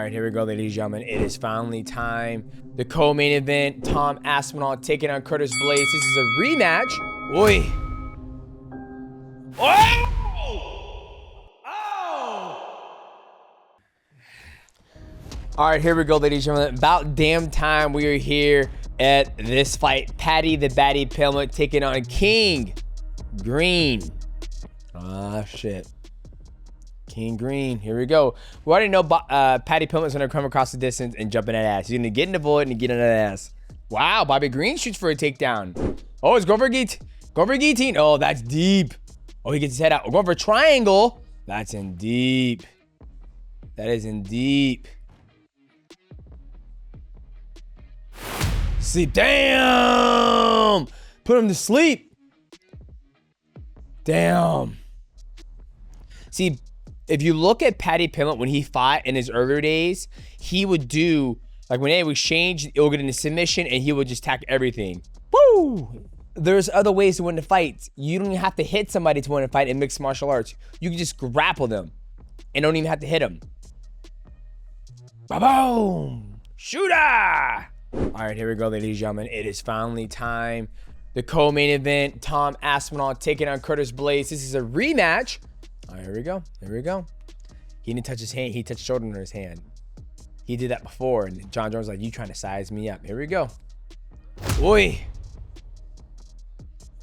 All right, here we go, ladies and gentlemen. It is finally time. The co-main event, Tom Aspinall taking on Blaydes. This is a rematch. Oi. All right, here we go, ladies and gentlemen. About damn time we are here at this fight. Paddy the Baddie Pimblett taking on King Green. Ah, shit. King Green, here we go. We already know Paddy Pimblett's gonna come across the distance and jump in that ass. He's gonna get in the void and get in that ass. Wow, Bobby Green shoots for a takedown. Oh, it's going for a guillotine. Oh, that's deep. Oh, he gets his head out. We're going for a triangle. That's in deep. That is in deep. Sleep. Damn. Put him to sleep. Damn. See, if you look at Paddy Pimblett when he fought in his earlier days, he would do, like when they would exchange, it would get into submission and he would just attack everything. Woo! There's other ways to win the fight. You don't even have to hit somebody to win a fight in mixed martial arts. You can just grapple them and don't even have to hit them. Ba-boom! Shooter! All right, here we go, ladies and gentlemen. It is finally time. The co-main event, Tom Aspinall taking on Blaydes. This is a rematch. All right, here we go. Here we go. He didn't touch his hand. He touched shoulder under his hand. He did that before, and Jon Jones was like, you trying to size me up. Here we go. Oi.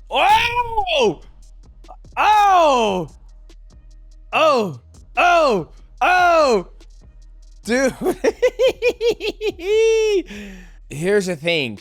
Oh! Oh! Oh! Oh! Oh! Dude. Here's the thing.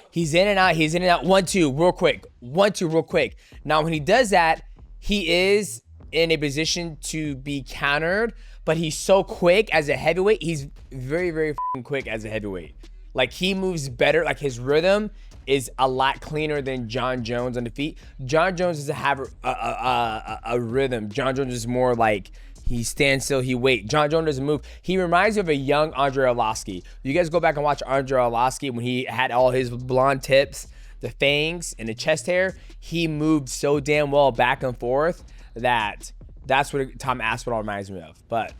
He's in and out. He's in and out. 1-2 real quick. 1-2 real quick. Now, when he does that, he is in a position to be countered, but he's so quick as a heavyweight. He's very, very quick as a heavyweight. Like, he moves better. Like, his rhythm is a lot cleaner than Jon Jones on the feet. Jon Jones doesn't have a rhythm. Jon Jones is more like he stands still, he waits. Jon Jones doesn't move. He reminds me of a young Andre Arlovski. You guys go back and watch Andre Arlovski when he had all his blonde tips, the fangs, and the chest hair. He moved so damn well back and forth that's what Tom Aspinall reminds me of. But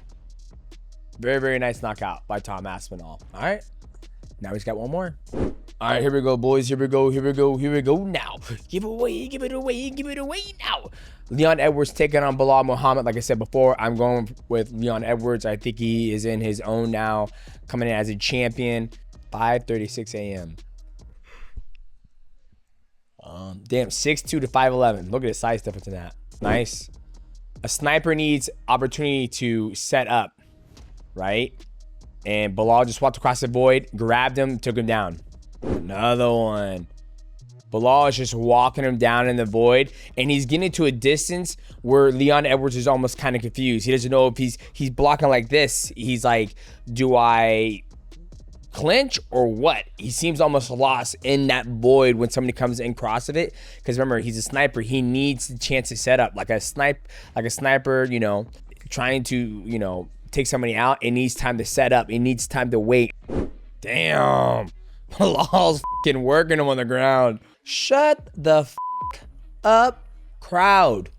very, very nice knockout by Tom Aspinall. All right, now he's got one more. All right, here we go, boys. Here we go. Here we go. Here we go. Now, give it away. Give it away. Give it away now. Leon Edwards taking on Belal Muhammad. Like I said before, I'm going with Leon Edwards. I think he is in his own now, coming in as a champion. 5:36 a.m. Damn, 6'2 to 5'11. Look at the size difference in that. Nice. A sniper needs opportunity to set up, right? And Belal just walked across the void, grabbed him, took him down. Another one. Belal is just walking him down in the void, and he's getting to a distance where Leon Edwards is almost kind of confused. He doesn't know if he's blocking like this. He's like, do I clinch or what? He seems almost lost in that void when somebody comes in cross of it, because remember, he's a sniper. He needs the chance to set up like a sniper, you know, trying to, you know, take somebody out. It needs time to set up. It needs time to wait. Damn, Belal's fucking working him on the ground. Shut the up, crowd.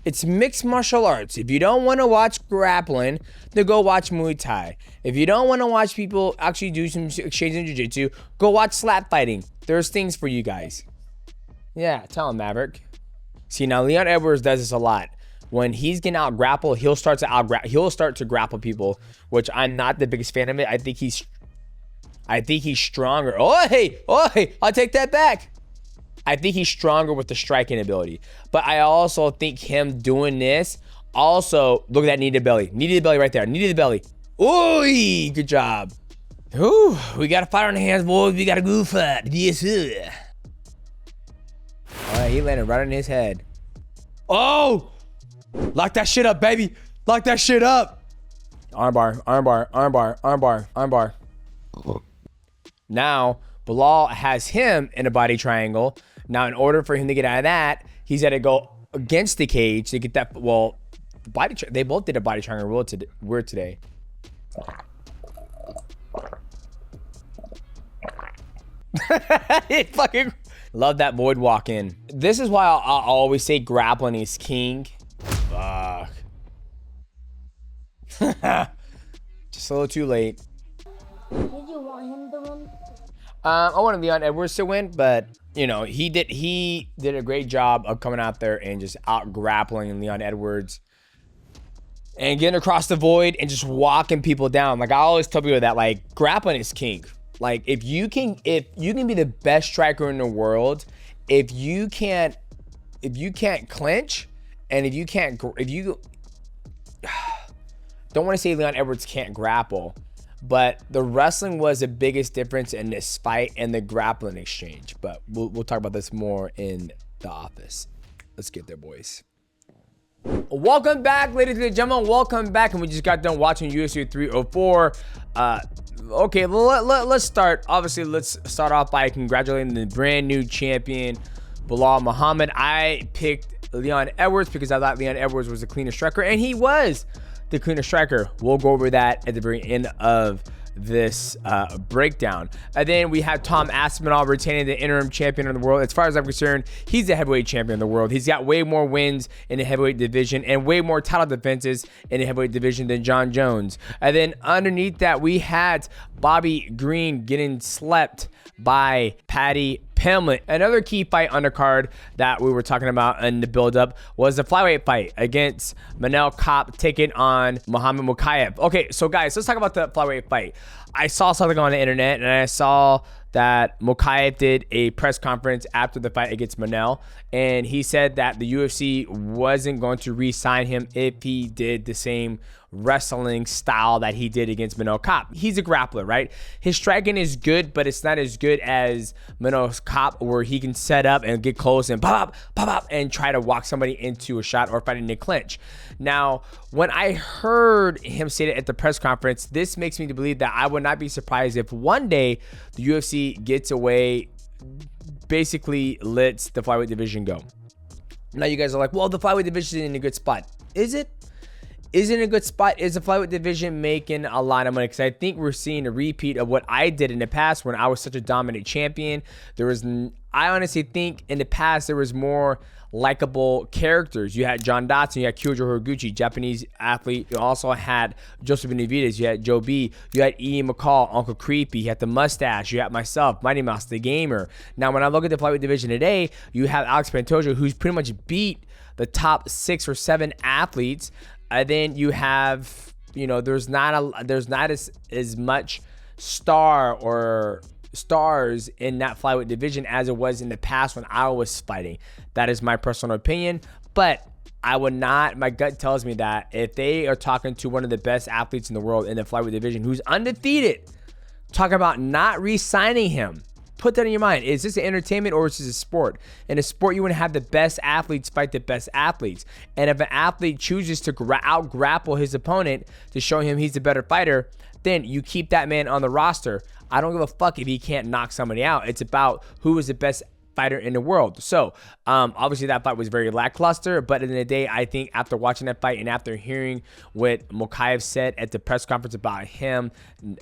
It's mixed martial arts. If you don't want to watch grappling, then go watch Muay Thai. If you don't want to watch people actually do some exchange in jiu-jitsu, go watch slap fighting. There's things for you guys. Yeah, tell him, Maverick. See, now Leon Edwards does this a lot. When he's getting out grapple, he'll start to grapple people, which I'm not the biggest fan of it. I think he's stronger. Oh, hey, I'll take that back. I think he's stronger with the striking ability. But I also think him doing this, also, look at that knee to belly. Knee to the belly right there. Knee to the belly. Ooh, good job. Ooh, we got a fight on the hands, boys. We got a good fight. Yes, sir. All right, he landed right on his head. Oh, lock that shit up, baby. Lock that shit up. Armbar, armbar, armbar, armbar, armbar. Now, Belal has him in a body triangle. Now, in order for him to get out of that, he's got to go against the cage to get that. Well, they both did a body triangle weird today. It fucking love that void walk in. This is why I'll always say grappling is king. Fuck. Just a little too late. Did you want him to win? I wanted Leon Edwards to win, but you know, he did a great job of coming out there and just out grappling Leon Edwards and getting across the void and just walking people down. Like I always tell people that, like, grappling is king. Like if you can be the best striker in the world, if you can't clinch, and if you don't want to say Leon Edwards can't grapple, but the wrestling was the biggest difference in this fight and the grappling exchange. But we'll talk about this more in the office. Let's get there, boys. Welcome back, ladies and gentlemen. Welcome back, and we just got done watching UFC 304. Okay, let's start. Obviously, let's start off by congratulating the brand new champion, Belal Muhammad. I picked Leon Edwards because I thought Leon Edwards was the cleanest striker, and he was the cleaner striker. We'll go over that at the very end of this breakdown. And then we have Tom Aspinall retaining the interim champion of the world. As far as I'm concerned, he's the heavyweight champion of the world. He's got way more wins in the heavyweight division and way more title defenses in the heavyweight division than Jon Jones. And then underneath that, we had Bobby Green getting slept by Paddy Pimblett. Another key fight undercard that we were talking about in the build-up was the flyweight fight against Manel Kape taking on Muhammad Mokaev. Okay, so guys, let's talk about the flyweight fight. I saw something on the internet, and I saw that Mokaev did a press conference after the fight against Manel, and he said that the UFC wasn't going to re-sign him if he did the same wrestling style that he did against Manel Kape. He's a grappler, right? His striking is good, but it's not as good as Manel Kape, where he can set up and get close and pop, and try to walk somebody into a shot or fight in a clinch. Now, when I heard him say that at the press conference, this makes me to believe that I would not be surprised if one day the UFC gets away, basically lets the flyweight division go. Now you guys are like, well, the flyweight division is in a good spot. Is it? Is it in a good spot? Is the flyweight division making a lot of money? Because I think we're seeing a repeat of what I did in the past when I was such a dominant champion. I honestly think in the past there was more likable characters. You had John Dotson, you had Kyojo Horiguchi, Japanese athlete. You also had Joseph Benavidez, you had Joe B, you had Ian McCall, Uncle Creepy, you had the mustache, you had myself, Mighty Mouse, the gamer. Now, when I look at the flyweight division today, you have Alex Pantoja, who's pretty much beat the top 6 or 7 athletes. And then you have, you know, there's not as much stars in that flyweight division as it was in the past when I was fighting. That is my personal opinion, but I would not, my gut tells me that if they are talking to one of the best athletes in the world in the flyweight division who's undefeated, talking about not re-signing him, put that in your mind. Is this an entertainment or is this a sport? In a sport, you want to have the best athletes fight the best athletes. And if an athlete chooses to out-grapple his opponent to show him he's the better fighter, then you keep that man on the roster. I don't give a fuck if he can't knock somebody out. It's about who is the best fighter in the world. So obviously that fight was very lackluster, but in the day, I think after watching that fight and after hearing what Mokaev said at the press conference about him,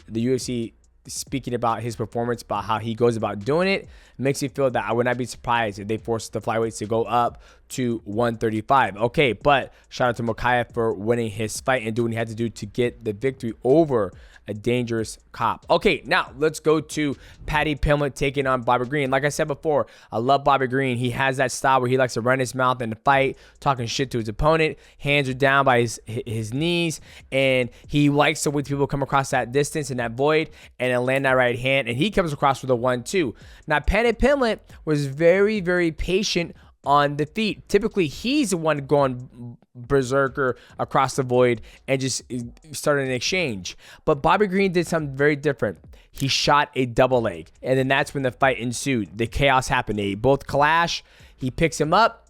the UFC speaking about his performance, about how he goes about doing it, makes me feel that I would not be surprised if they forced the flyweights to go up to 135. Okay, but shout out to Mokaev for winning his fight and doing what he had to do to get the victory over a dangerous Kape. Okay, now let's go to Paddy Pimblett taking on Bobby Green. Like I said before, I love Bobby Green. He has that style where he likes to run his mouth in the fight, talking shit to his opponent. Hands are down by his knees, and he likes to wait people come across that distance and that void and then land that right hand, and he comes across with a 1-2. Now, Paddy Pimblett was very, very patient on the feet. Typically, he's the one going berserker across the void and just started an exchange. But Bobby Green did something very different. He shot a double leg, and then that's when the fight ensued. The chaos happened. They both clash. He picks him up.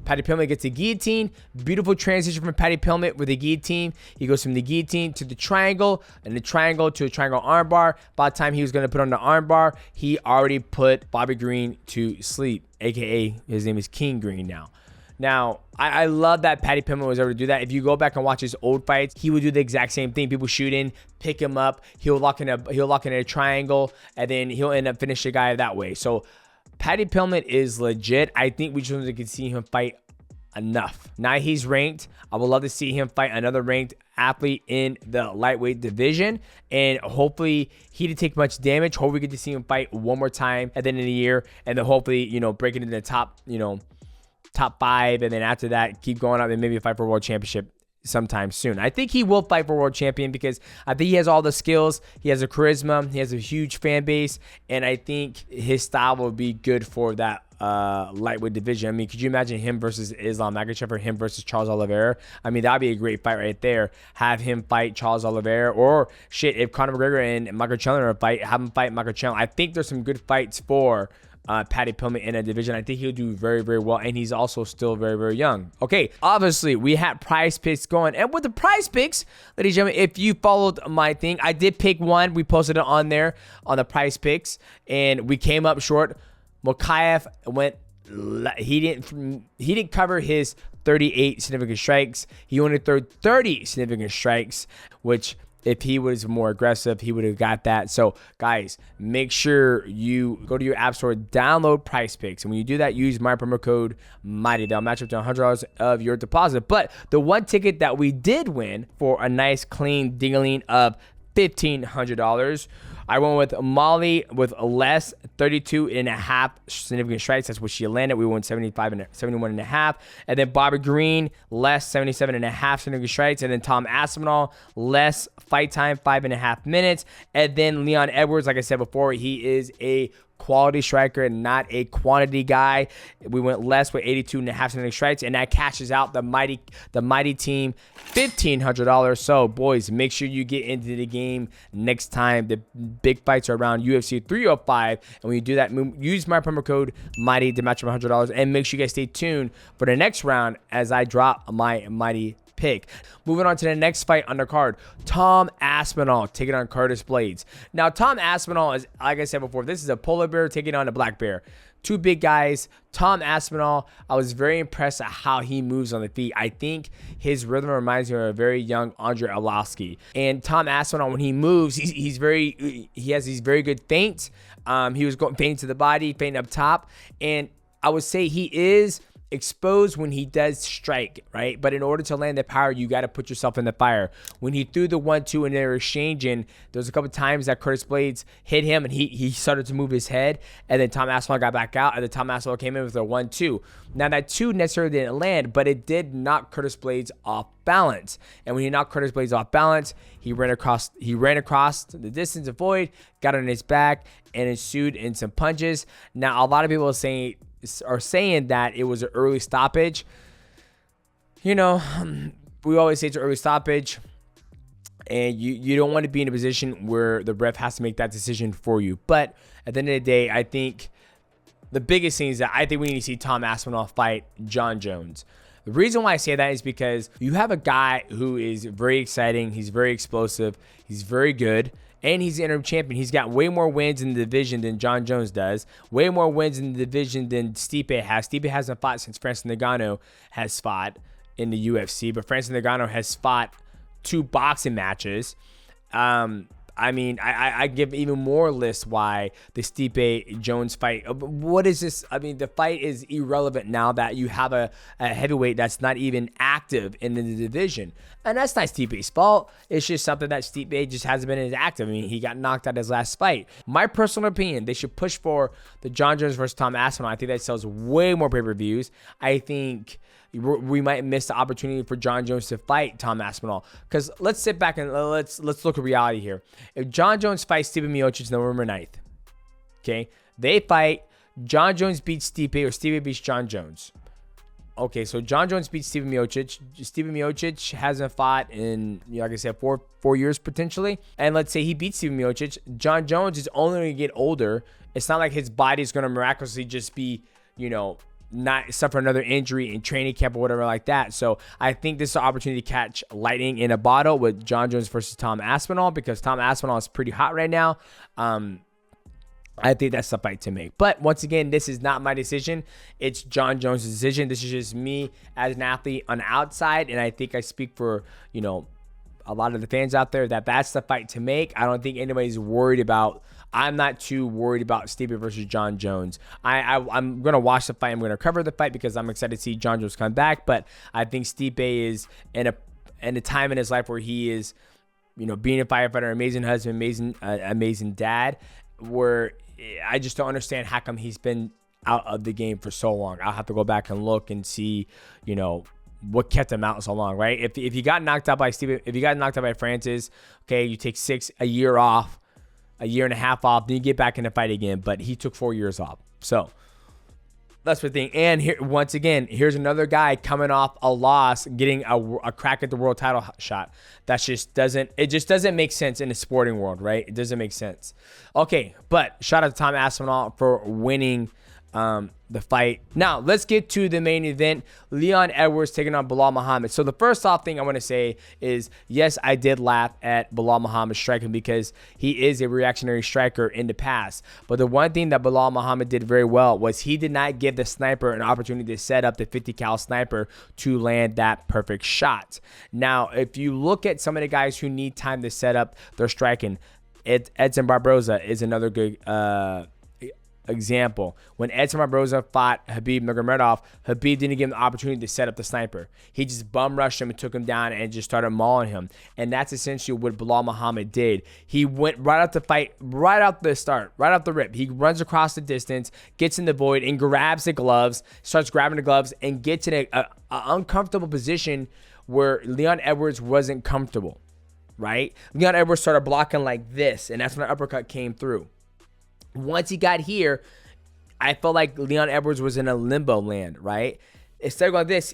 Paddy Pimblett gets a guillotine. Beautiful transition from Paddy Pimblett with a guillotine. He goes from the guillotine to the triangle, and the triangle to a triangle armbar. By the time he was going to put on the armbar, he already put Bobby Green to sleep, aka his name is King Green now. Now, I love that Paddy Pimblett was able to do that. If you go back and watch his old fights, he would do the exact same thing. People shoot in, pick him up, he'll lock in a triangle, and then he'll end up finishing the guy that way. So Paddy Pimblett is legit. I think we just wanted to see him fight enough. Now he's ranked. I would love to see him fight another ranked athlete in the lightweight division, and hopefully he didn't take much damage. Hopefully we get to see him fight one more time at the end of the year, and then hopefully, you know, break it into the top, you know, top 5, and then after that keep going up and maybe fight for world championship sometime soon. I think he will fight for world champion because I think he has all the skills. He has a charisma. He has a huge fan base, and I think his style will be good for that lightweight division. I mean, could you imagine him versus Islam Makhachev or him versus Charles Oliveira? I mean, that'd be a great fight right there. Have him fight Charles Oliveira, or shit, if Conor McGregor and Michael Chandler fight, have him fight Michael Chandler. I think there's some good fights for Paddy Pimblett in a division. I think he'll do very, very well, and he's also still very, very young. Okay, obviously we had prize picks going, and with the prize picks, ladies and gentlemen, if you followed my thing, I did pick one. We posted it on there on the prize picks, and we came up short. Mokaev went. He didn't cover his 38 significant strikes. He only threw 30 significant strikes, which, if he was more aggressive, he would have got that. So, guys, make sure you go to your app store, download PrizePicks. And when you do that, use my promo code MIGHTY. They'll match up to $100 of your deposit. But the one ticket that we did win for a nice, clean ding-a-ling of $1,500, I went with Molly with less 32.5 significant strikes. That's what she landed. We won 71.5. And then Bobby Green, less 77.5 significant strikes. And then Tom Aspinall, less fight time, 5.5 minutes. And then Leon Edwards, like I said before, he is a quality striker, not a quantity guy. We went less with 82.5 significant strikes, and that cashes out the mighty team $1,500. So, boys, make sure you get into the game next time. The big fights are around UFC 305, and when you do that, use my promo code MIGHTY to match up $100, and make sure you guys stay tuned for the next round as I drop my mighty pick. Moving on to the next fight on the card, Tom Aspinall taking on Curtis Blaydes. Now, Tom Aspinall is, like I said before, this is a polar bear taking on a black bear. Two big guys. Tom Aspinall, I was very impressed at how he moves on the feet. I think his rhythm reminds me of a very young Andre Arlovski. And Tom Aspinall, when he moves, he has these very good feints. He was going feinting to the body, feinting up top, and I would say he is exposed when he does strike, right? But in order to land the power, you got to put yourself in the fire. When he threw the 1-2 and they were exchanging, there was a couple times that Curtis Blaydes hit him and he started to move his head, and then Tom Aspinall got back out, and then Tom Aspinall came in with a 1-2. Now that 2 necessarily didn't land, but it did knock Curtis Blaydes off balance. And when he knocked Curtis Blaydes off balance, he ran across the distance of void, got on his back, and ensued in some punches. Now, a lot of people are saying that it was an early stoppage. You know, we always say it's an early stoppage, and you don't want to be in a position where the ref has to make that decision for you. But at the end of the day, I think the biggest thing is that I think we need to see Tom Aspinall fight Jon Jones. The reason why I say that is because you have a guy who is very exciting, he's very explosive, he's very good, and he's the interim champion. He's got way more wins in the division than Jon Jones does. Way more wins in the division than Stipe has. Stipe hasn't fought since Francis Ngannou has fought in the UFC. But Francis Ngannou has fought 2 boxing matches. I mean, I give even more lists why the Stipe Jones fight. What is this? I mean, the fight is irrelevant now that you have a heavyweight that's not even active in the division. And that's not Stipe's fault. It's just something that Stipe just hasn't been as active. I mean, he got knocked out his last fight. My personal opinion, they should push for the Jon Jones versus Tom Aspinall. I think that sells way more pay-per-views. I think we might miss the opportunity for Jon Jones to fight Tom Aspinall. Because let's sit back and let's look at reality here. If Jon Jones fights Stipe Miocic November 9th, okay, they fight, Jon Jones beats Stipe, or Stipe beats Jon Jones. Okay, so Jon Jones beats Stipe Miocic. Stipe Miocic hasn't fought in, like I said, four years potentially. And let's say he beats Stipe Miocic. Jon Jones is only going to get older. It's not like his body is going to miraculously just be, not suffer another injury in training camp or whatever like that. So I think this is an opportunity to catch lightning in a bottle with Jon Jones versus Tom Aspinall, because Tom Aspinall is pretty hot right now. I think that's the fight to make. But once again, this is not my decision. It's Jon Jones' decision. This is just me as an athlete on the outside, and I think I speak for, a lot of the fans out there that that's the fight to make. I don't think anybody's worried about I'm not too worried about Stipe versus Jon Jones. I'm going to watch the fight. I'm going to cover the fight because I'm excited to see Jon Jones come back. But I think Stipe is in a time in his life where he is, you know, being a firefighter, amazing husband, amazing dad, where I just don't understand how come he's been out of the game for so long. I'll have to go back and look and see, you know, what kept him out so long, right? If you got knocked out by Stipe, if you got knocked out by Francis, okay, you take a year off, a year and a half off, then you get back in the fight again. But he took 4 years off. So that's the thing. And here, once again, here's another guy coming off a loss, getting a crack at the world title shot. That just doesn't make sense in the sporting world, right? It doesn't make sense. Okay, but shout out to Tom Aspinall for winning the fight. Now let's get to the main event. Leon Edwards taking on Belal Muhammad. So the first off thing I want to say is, yes, I did laugh at Belal Muhammad striking because he is a reactionary striker in the past. But the one thing that Belal Muhammad did very well was he did not give the sniper an opportunity to set up the 50 cal sniper to land that perfect shot. Now, if you look at some of the guys who need time to set up their striking, Edson Barboza is another good example. When Edson Barboza fought Khabib Nurmagomedov, Khabib didn't give him the opportunity to set up the sniper. He just bum rushed him and took him down and just started mauling him. And that's essentially what Belal Muhammad did. He went right out the fight, right out the start, right off the rip. He runs across the distance, gets in the void and grabs the gloves, starts grabbing the gloves and gets in an uncomfortable position where Leon Edwards wasn't comfortable, right? Leon Edwards started blocking like this, and that's when an uppercut came through. Once he got here, I felt like Leon Edwards was in a limbo land, right? Instead of going like this,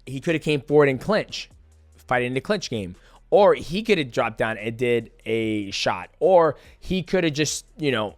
he could have came forward and clinch, fighting the clinch game. Or he could have dropped down and did a shot. Or he could have just, you know,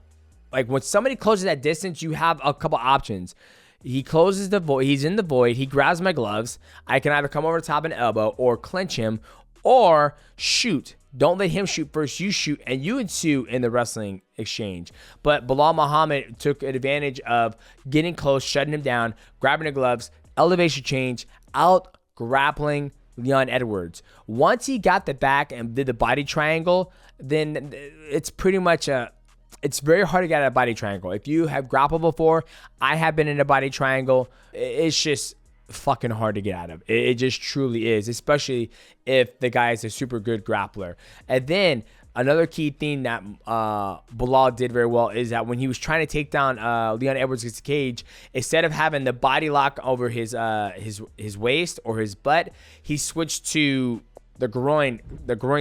like when somebody closes that distance, you have a couple options. He closes the void, he's in the void, he grabs my gloves. I can either come over the top and elbow or clinch him or shoot. Don't let him shoot first. You shoot, and you ensue in the wrestling exchange. But Belal Muhammad took advantage of getting close, shutting him down, grabbing the gloves, elevation change, out grappling Leon Edwards. Once he got the back and did the body triangle, then it's pretty much it's very hard to get out of a body triangle. If you have grappled before, I have been in a body triangle. It's just fucking hard to get out of. It just truly is, especially if the guy is a super good grappler. And then another key thing that Belal did very well is that when he was trying to take down Leon Edwards' cage, instead of having the body lock over his waist or his butt, he switched to the groin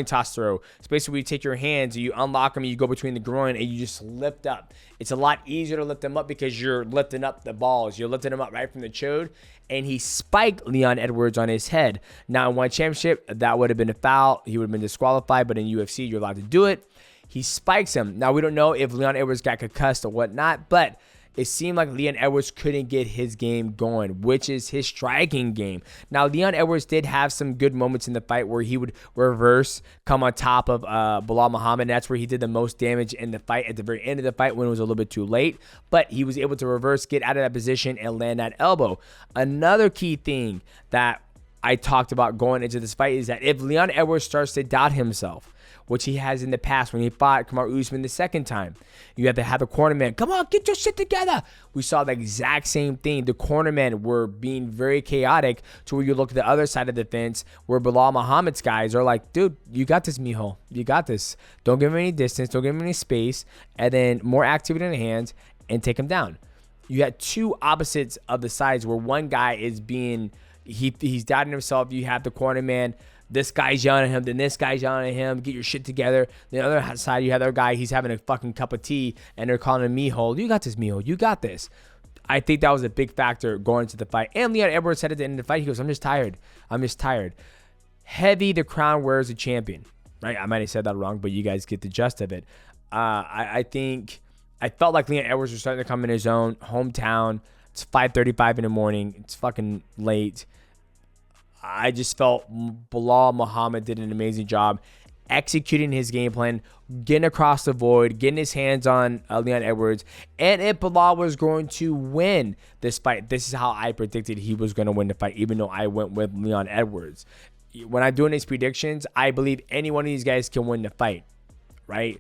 toss throw. It's basically where you take your hands, you unlock them, you go between the groin, and you just lift up. It's a lot easier to lift them up because you're lifting up the balls. You're lifting them up right from the chode, and he spiked Leon Edwards on his head. Now, in one championship, that would have been a foul. He would have been disqualified, but in UFC, you're allowed to do it. He spikes him. Now, we don't know if Leon Edwards got concussed or whatnot, but it seemed like Leon Edwards couldn't get his game going, which is his striking game. Now, Leon Edwards did have some good moments in the fight where he would reverse, come on top of Belal Muhammad. That's where he did the most damage in the fight at the very end of the fight when it was a little bit too late. But he was able to reverse, get out of that position, and land that elbow. Another key thing that I talked about going into this fight is that if Leon Edwards starts to doubt himself, which he has in the past when he fought Kamaru Usman the second time, you have to have the cornerman, come on, get your shit together. We saw the exact same thing. The cornermen were being very chaotic to where you look at the other side of the fence where Belal Muhammad's guys are like, dude, you got this, mijo. You got this. Don't give him any distance. Don't give him any space. And then more activity in the hands and take him down. You had two opposites of the sides where one guy is being, he's doubting himself. You have the cornerman, this guy's yelling at him, then this guy's yelling at him, get your shit together. The other side, you have the other guy, he's having a fucking cup of tea, and they're calling him mijo. You got this, mijo. You got this. I think that was a big factor going into the fight. And Leon Edwards said at the end of the fight, he goes, I'm just tired. I'm just tired. Heavy the crown wears a champion. Right? I might have said that wrong, but you guys get the gist of it. I felt like Leon Edwards was starting to come in his own hometown. It's 5:35 in the morning. It's fucking late. I just felt Belal Muhammad did an amazing job executing his game plan, getting across the void, getting his hands on Leon Edwards. And if Belal was going to win this fight, this is how I predicted he was going to win the fight, even though I went with Leon Edwards. When I'm doing these predictions, I believe any one of these guys can win the fight, right?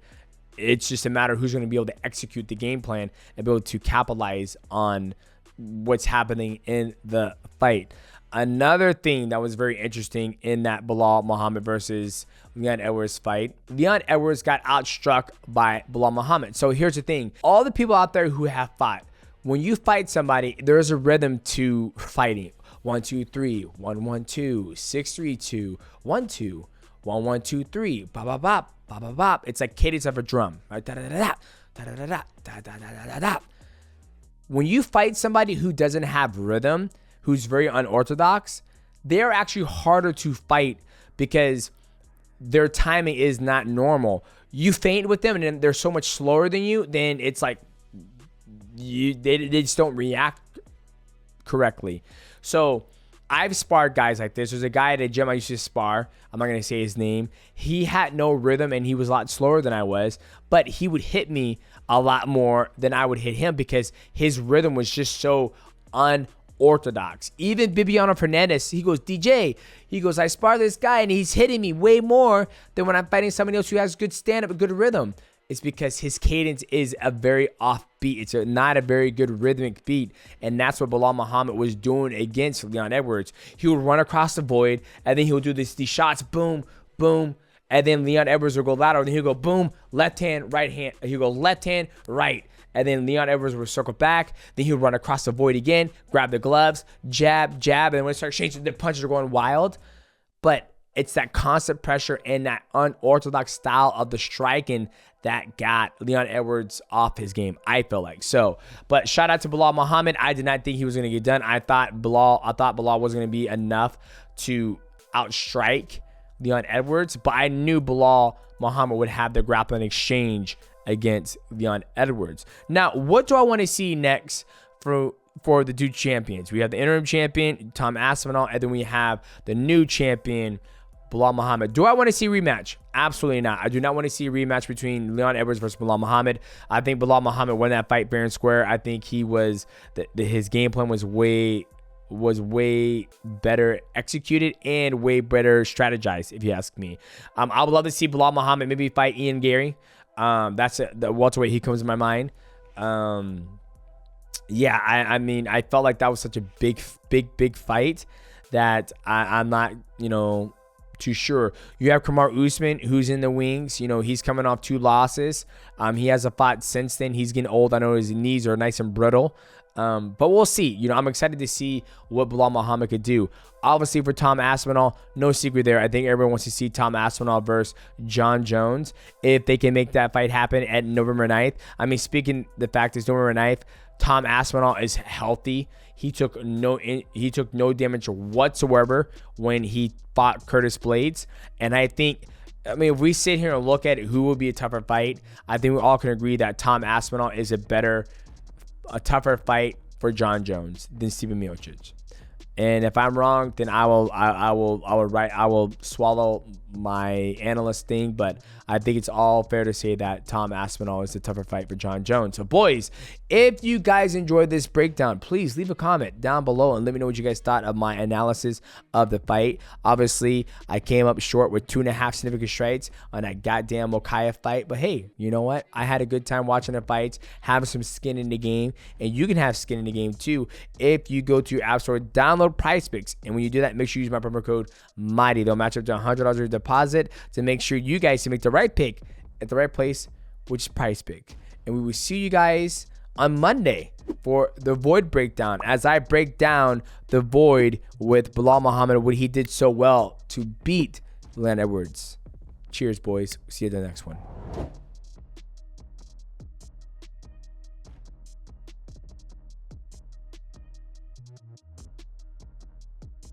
it's just a matter of who's going to be able to execute the game plan and be able to capitalize on what's happening in the fight. Another thing that was very interesting in that Belal Muhammad versus Leon Edwards fight, Leon Edwards got outstruck by Belal Muhammad. So here's the thing. All the people out there who have fought, when you fight somebody, there's a rhythm to fighting. 1, 2, 3, 1, 1, 2, 6, 3, 2, 1, 2, 1, 1, 2, 3, bop, bop, bop, bop, bop, bop. It's like cadence of a drum. Right? Da, da, da, da, da, da, da, da, da, da, da, da, da. When you fight somebody who doesn't have rhythm, who's very unorthodox, they're actually harder to fight because their timing is not normal. You feint with them and they're so much slower than you, then it's like they just don't react correctly. So I've sparred guys like this. There's a guy at a gym I used to spar. I'm not going to say his name. He had no rhythm and he was a lot slower than I was, but he would hit me a lot more than I would hit him because his rhythm was just so unorthodox. Even Bibiano Fernandez, he goes, DJ, he goes, I spar this guy and he's hitting me way more than when I'm fighting somebody else who has good stand-up, a good rhythm. It's because his cadence is a very off beat. It's not a very good rhythmic beat. And that's what Belal Muhammad was doing against Leon Edwards. He would run across the void and then he would do these shots, boom, boom. And then Leon Edwards would go lateral and he'll go boom, left hand, right hand. He'll go left hand, right. And then Leon Edwards would circle back. Then he would run across the void again, grab the gloves, jab, jab. And when it starts changing, the punches are going wild. But it's that constant pressure and that unorthodox style of the striking that got Leon Edwards off his game, I feel like. So, but shout out to Belal Muhammad. I did not think he was going to get done. I thought Belal wasn't going to be enough to outstrike Leon Edwards, but I knew Belal Muhammad would have the grappling exchange against Leon Edwards. Now, what do I want to see next for the two champions? We have the interim champion, Tom Aspinall, and then we have the new champion, Belal Muhammad. Do I want to see a rematch? Absolutely not. I do not want to see a rematch between Leon Edwards versus Belal Muhammad. I think Belal Muhammad won that fight fair and square. I think he was his game plan was way better executed and way better strategized, if you ask me. I would love to see Belal Muhammad maybe fight Ian Gary. That's the welterweight he comes to my mind. Yeah, I mean, I felt like that was such a big fight that I'm not, too sure. You have Kamaru Usman, who's in the wings. He's coming off 2 losses. He hasn't fought since then. He's getting old. I know his knees are nice and brittle. But we'll see. I'm excited to see what Belal Muhammad could do. Obviously, for Tom Aspinall, no secret there. I think everyone wants to see Tom Aspinall versus Jon Jones if they can make that fight happen at November 9th. I mean, speaking the fact is November 9th, Tom Aspinall is healthy. He took no damage whatsoever when he fought Curtis Blaydes. And I think, if we sit here and look at who will be a tougher fight, I think we all can agree that Tom Aspinall is a tougher fight for Jon Jones than Stipe Miocic. And if I'm wrong, then I will swallow my analyst thing, but I think it's all fair to say that Tom Aspinall is the tougher fight for Jon Jones. So boys, if you guys enjoyed this breakdown, please leave a comment down below and let me know what you guys thought of my analysis of the fight. Obviously, I came up short with 2.5 significant strikes on that goddamn Mokaev fight, but hey, you know what? I had a good time watching the fights, having some skin in the game, and you can have skin in the game too if you go to your app store, download PrizePicks, and when you do that, make sure you use my promo code MIGHTY. They'll match up to $100 of your deposit to make sure you guys can make the right pick at the right place, which is PrizePick. And we will see you guys on Monday for the Void breakdown as I break down the Void with Belal Muhammad, what he did so well to beat Leon Edwards. Cheers, boys. See you in the next one.